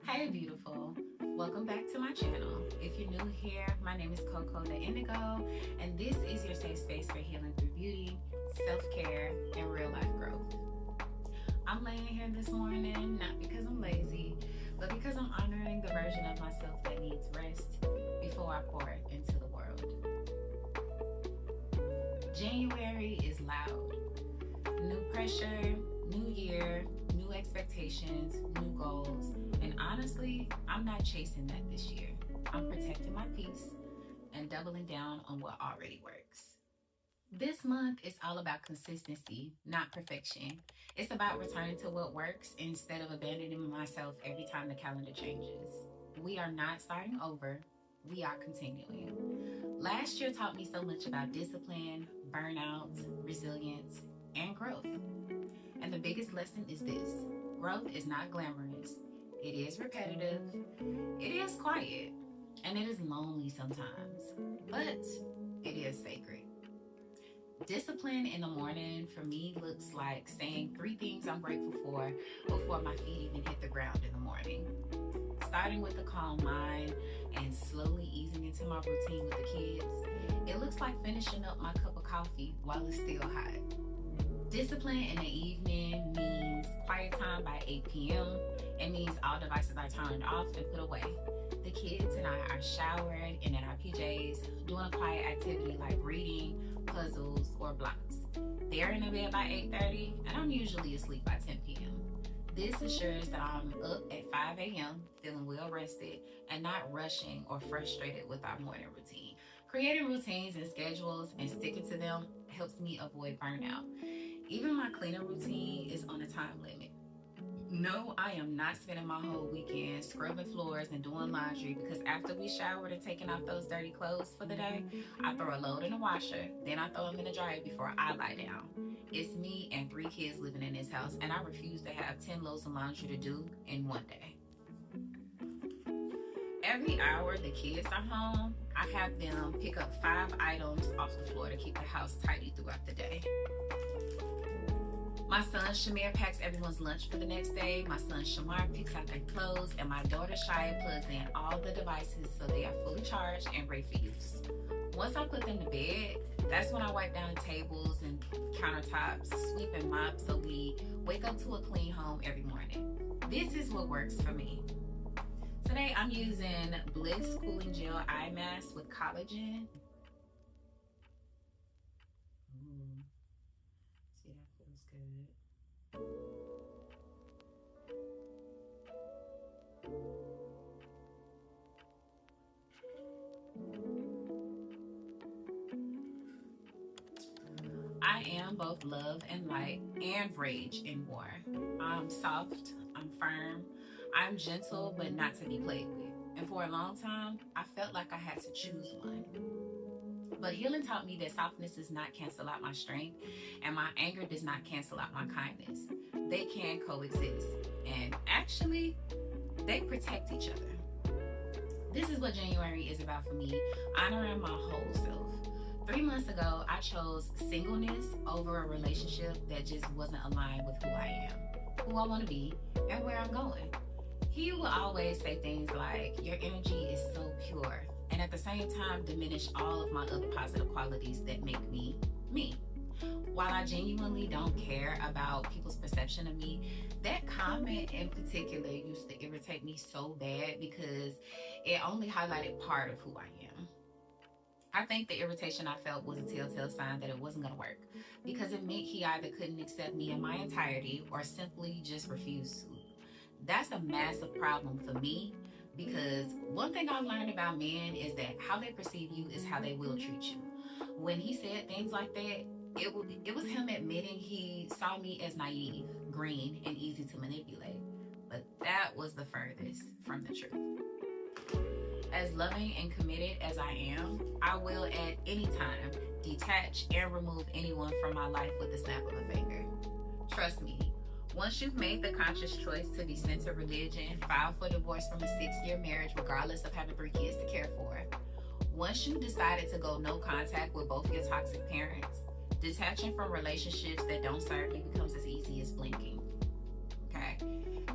Hey, beautiful. Welcome back to my channel. If you're new here, my name is Coco the Indigo, and this is your safe space for healing through beauty, self-care, and real life growth. I'm laying here this morning not because I'm lazy, but because I'm honoring the version of myself that needs rest before I pour it into the world. January is loud. New pressure, new year, new expectations, new goals, and honestly, I'm not chasing that this year. I'm protecting my peace and doubling down on what already works. This month is all about consistency, not perfection. It's about returning to what works instead of abandoning myself every time the calendar changes. We are not starting over, we are continuing. Last year taught me so much about discipline, burnout, resilience, and growth. And the biggest lesson is this: growth is not glamorous, it is repetitive, it is quiet, and it is lonely sometimes, but it is sacred. Discipline in the morning for me looks like saying 3 things I'm grateful for before my feet even hit the ground in the morning. Starting with a calm mind and slowly easing into my routine with the kids, it looks like finishing up my cup of coffee while it's still hot. Discipline in the evening means quiet time by 8 p.m. It means all devices are turned off and put away. The kids and I are showered and in our PJs, doing a quiet activity like reading, puzzles, or blocks. They're in the bed by 8:30, and I'm usually asleep by 10 p.m. This assures that I'm up at 5 a.m., feeling well rested, and not rushing or frustrated with our morning routine. Creating routines and schedules and sticking to them helps me avoid burnout. Even my cleaning routine is on a time limit. No, I am not spending my whole weekend scrubbing floors and doing laundry, because after we showered and taken off those dirty clothes for the day, I throw a load in the washer, then I throw them in the dryer before I lie down. It's me and 3 kids living in this house, and I refuse to have 10 loads of laundry to do in one day. Every hour the kids are home, I have them pick up 5 items off the floor to keep the house tidy throughout the day. My son Shamir packs everyone's lunch for the next day. My son Shamar picks out their clothes, and my daughter Shia plugs in all the devices so they are fully charged and ready for use. Once I put them to bed, that's when I wipe down the tables and countertops, sweep and mop, so we wake up to a clean home every morning. This is what works for me. Today I'm using Bliss Cooling Gel Eye Mask with collagen. See, that feels good. I am both love and light and rage in war. I'm soft, I'm firm, I'm gentle, but not to be played with. And for a long time, I felt like I had to choose one. But healing taught me that softness does not cancel out my strength, and my anger does not cancel out my kindness. They can coexist, and actually, they protect each other. This is what January is about for me: honoring my whole self. 3 months ago, I chose singleness over a relationship that just wasn't aligned with who I am, who I want to be, and where I'm going. He will always say things like, "Your energy is so pure," and at the same time diminish all of my other positive qualities that make me me. While I genuinely don't care about people's perception of me, that comment in particular used to irritate me so bad because it only highlighted part of who I am. I think the irritation I felt was a telltale sign that it wasn't going to work, because it meant he either couldn't accept me in my entirety or simply just refused to. That's a massive problem for me, because one thing I've learned about men is that how they perceive you is how they will treat you. When he said things like that, it was him admitting he saw me as naive, green, and easy to manipulate. but that was the furthest from the truth. As loving and committed as I am, I will at any time detach and remove anyone from my life with the snap of a finger. Trust me, once you've made the conscious choice to descend to religion, file for divorce from a 6-year marriage regardless of having 3 kids to care for, once you decided to go no contact with both your toxic parents, detaching from relationships that don't serve you becomes as easy as blinking. Okay?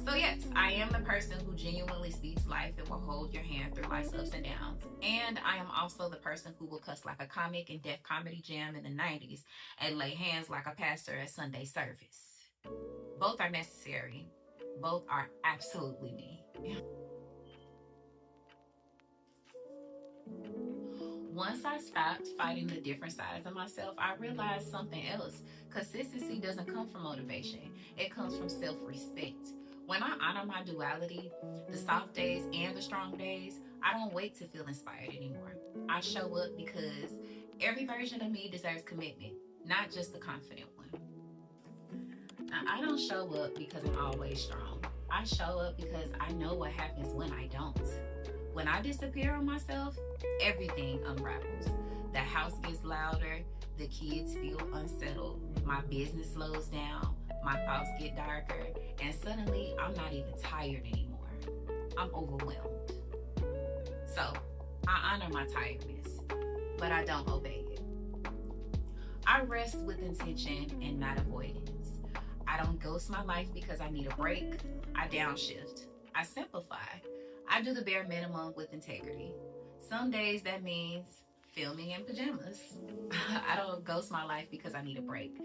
So yes, I am the person who genuinely speaks life and will hold your hand through life's ups and downs. And I am also the person who will cuss like a comic in Def Comedy Jam in the 90s and lay hands like a pastor at Sunday service. Both are necessary. Both are absolutely me. Once I stopped fighting the different sides of myself, I realized something else. Consistency doesn't come from motivation. It comes from self-respect. When I honor my duality, the soft days and the strong days, I don't wait to feel inspired anymore. I show up because every version of me deserves commitment, not just the confident one. Now, I don't show up because I'm always strong. I show up because I know what happens when I don't. When I disappear on myself, everything unravels. The house gets louder, the kids feel unsettled, my business slows down, my thoughts get darker, and suddenly I'm not even tired anymore. I'm overwhelmed. So, I honor my tiredness, but I don't obey it. I rest with intention and not avoidance. I don't ghost my life because I need a break. I downshift. I simplify. I do the bare minimum with integrity. Some days that means filming in pajamas. I don't ghost my life because I need a break.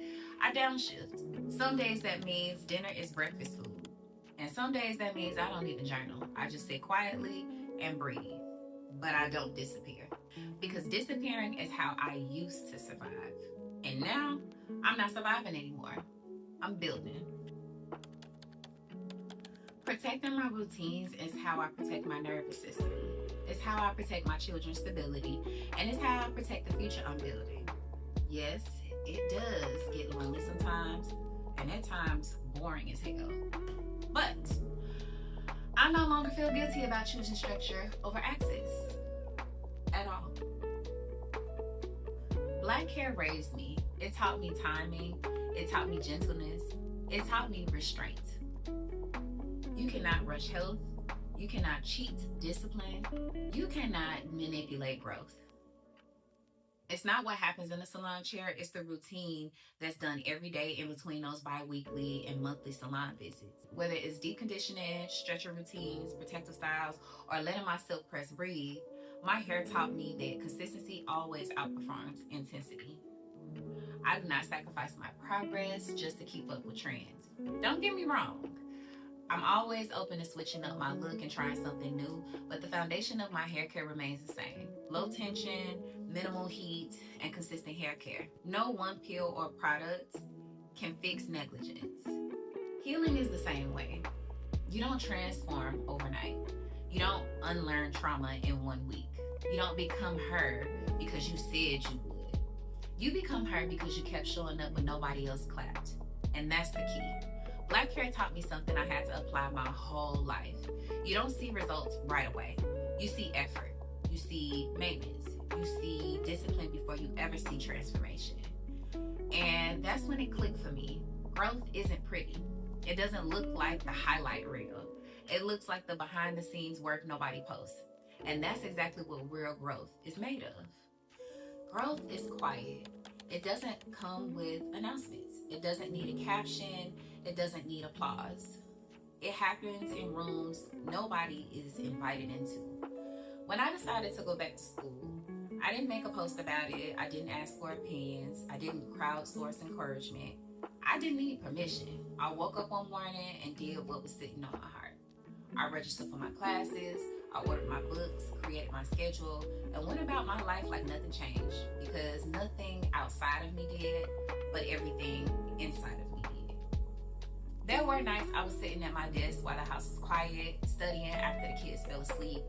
I downshift. Some days that means dinner is breakfast food. And some days that means I don't even journal. I just sit quietly and breathe. But I don't disappear. Because disappearing is how I used to survive. And now, I'm not surviving anymore. I'm building. Protecting my routines is how I protect my nervous system. It's how I protect my children's stability. And it's how I protect the future I'm building. Yes, it does get lonely sometimes, and at times boring as hell. But I no longer feel guilty about choosing structure over access at all. Black hair raised me. It taught me timing. It taught me gentleness. It taught me restraint. You cannot rush health. You cannot cheat discipline. You cannot manipulate growth. It's not what happens in the salon chair. It's the routine that's done every day in between those bi-weekly and monthly salon visits. Whether it's deep conditioning, stretcher routines, protective styles, or letting my silk press breathe, my hair taught me that consistency always outperforms intensity. I do not sacrifice my progress just to keep up with trends. Don't get me wrong. I'm always open to switching up my look and trying something new, but the foundation of my hair care remains the same. Low tension, minimal heat, and consistent hair care. No one pill or product can fix negligence. Healing is the same way. You don't transform overnight. You don't unlearn trauma in 1 week. You don't become her because you said you would. You become her because you kept showing up when nobody else clapped. And that's the key. Black hair taught me something I had to apply my whole life. You don't see results right away. You see effort. You see maintenance. You see discipline before you ever see transformation. And that's when it clicked for me. Growth isn't pretty. It doesn't look like the highlight reel. It looks like the behind the scenes work nobody posts. And that's exactly what real growth is made of. Growth is quiet. It doesn't come with announcements. It doesn't need a caption. It doesn't need applause. It happens in rooms nobody is invited into. When I decided to go back to school, I didn't make a post about it. I didn't ask for opinions. I didn't crowdsource encouragement. I didn't need permission. I woke up one morning and did what was sitting on my heart. I registered for my classes. I ordered my books, created my schedule, and went about my life like nothing changed, because nothing outside of me did, but everything inside of me did. There were nights I was sitting at my desk while the house was quiet, studying after the kids fell asleep,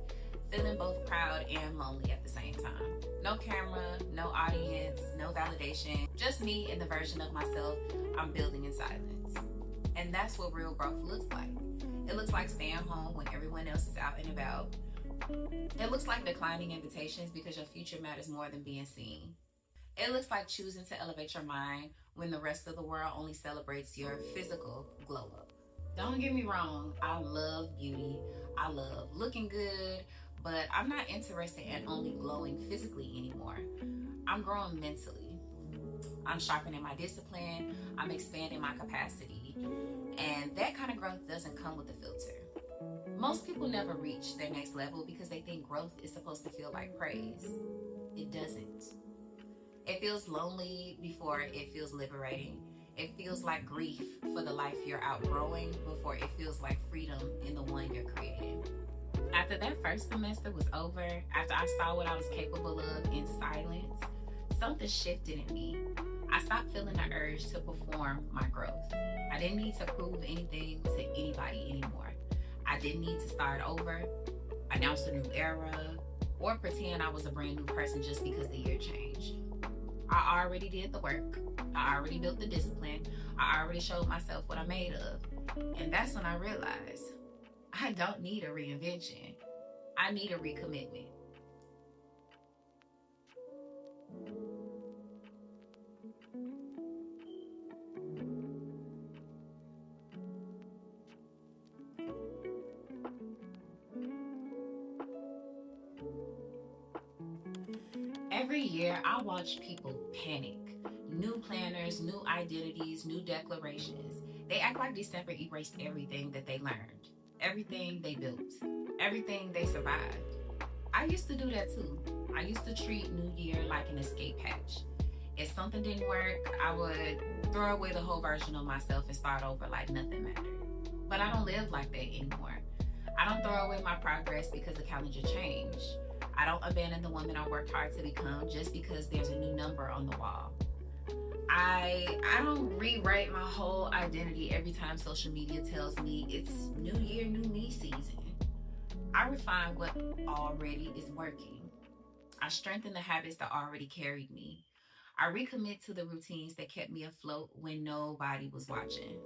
feeling both proud and lonely at the same time. No camera, no audience, no validation, just me and the version of myself I'm building in silence. And that's what real growth looks like. It looks like staying home when everyone else is out and about. It looks like declining invitations because your future matters more than being seen. It looks like choosing to elevate your mind when the rest of the world only celebrates your physical glow up. Don't get me wrong, I love beauty. I love looking good, but I'm not interested in only glowing physically anymore. I'm growing mentally. I'm sharpening my discipline. I'm expanding my capacity. And that kind of growth doesn't come with a filter. Most people never reach their next level because they think growth is supposed to feel like praise. It doesn't. It feels lonely before it feels liberating. It feels like grief for the life you're outgrowing before it feels like freedom in the one you're creating. After that first semester was over, after I saw what I was capable of in silence, something shifted in me. I stopped feeling the urge to perform my growth. I didn't need to prove anything to anybody anymore. I didn't need to start over, announce a new era, or pretend I was a brand new person just because the year changed. I already did the work. I already built the discipline. I already showed myself what I'm made of. And that's when I realized I don't need a reinvention. I need a recommitment. Every year, I watch people panic. New planners, new identities, new declarations. They act like December erased everything that they learned, everything they built, everything they survived. I used to do that too. I used to treat New Year like an escape hatch. If something didn't work, I would throw away the whole version of myself and start over like nothing mattered. But I don't live like that anymore. I don't throw away my progress because the calendar changed. I don't abandon the woman I worked hard to become just because there's a new number on the wall. I don't rewrite my whole identity every time social media tells me it's New Year, New Me season. I refine what already is working. I strengthen the habits that already carried me. I recommit to the routines that kept me afloat when nobody was watching.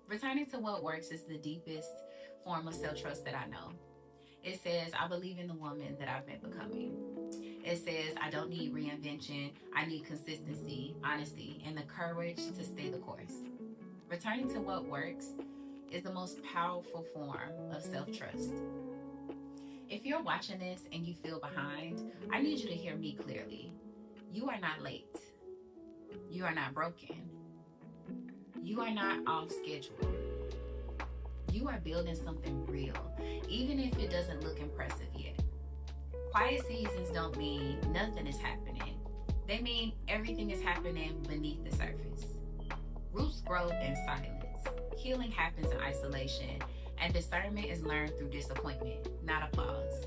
Returning to what works is the deepest form of self-trust that I know. It says, I believe in the woman that I've been becoming. It says, I don't need reinvention. I need consistency, honesty, and the courage to stay the course. Returning to what works is the most powerful form of self-trust. If you're watching this and you feel behind, I need you to hear me clearly. You are not late. You are not broken. You are not off schedule. You are building something real, even if it doesn't look impressive yet. Quiet seasons don't mean nothing is happening. They mean everything is happening beneath the surface. Roots grow in silence. Healing happens in isolation, and discernment is learned through disappointment, not applause.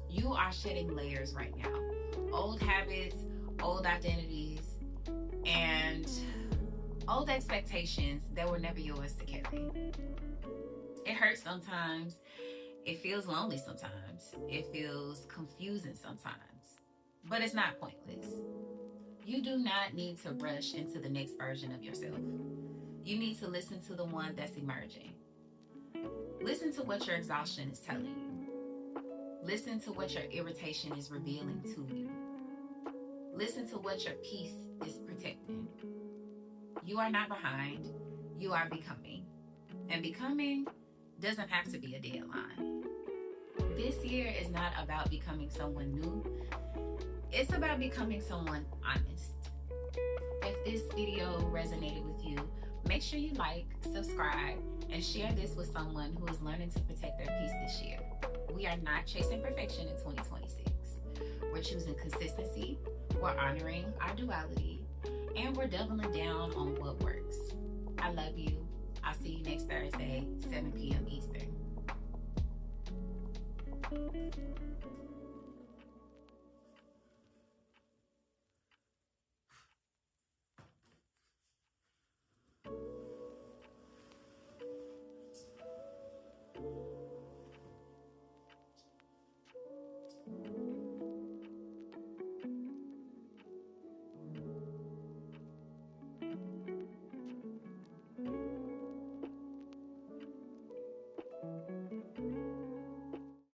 You are shedding layers right now. Old habits, old identities, and old expectations that were never yours to carry. It hurts sometimes. It feels lonely sometimes. It feels confusing sometimes. But it's not pointless. You do not need to rush into the next version of yourself. You need to listen to the one that's emerging. Listen to what your exhaustion is telling you. Listen to what your irritation is revealing to you. Listen to what your peace is protecting. You are not behind. You are becoming. And becoming doesn't have to be a deadline. This year is not about becoming someone new. It's about becoming someone honest. If this video resonated with you, make sure you like, subscribe, and share this with someone who is learning to protect their peace this year. We are not chasing perfection in 2026. We're choosing consistency, we're honoring our duality, and we're doubling down on what works. I love you. I'll see you next Thursday, 7 p.m. Eastern.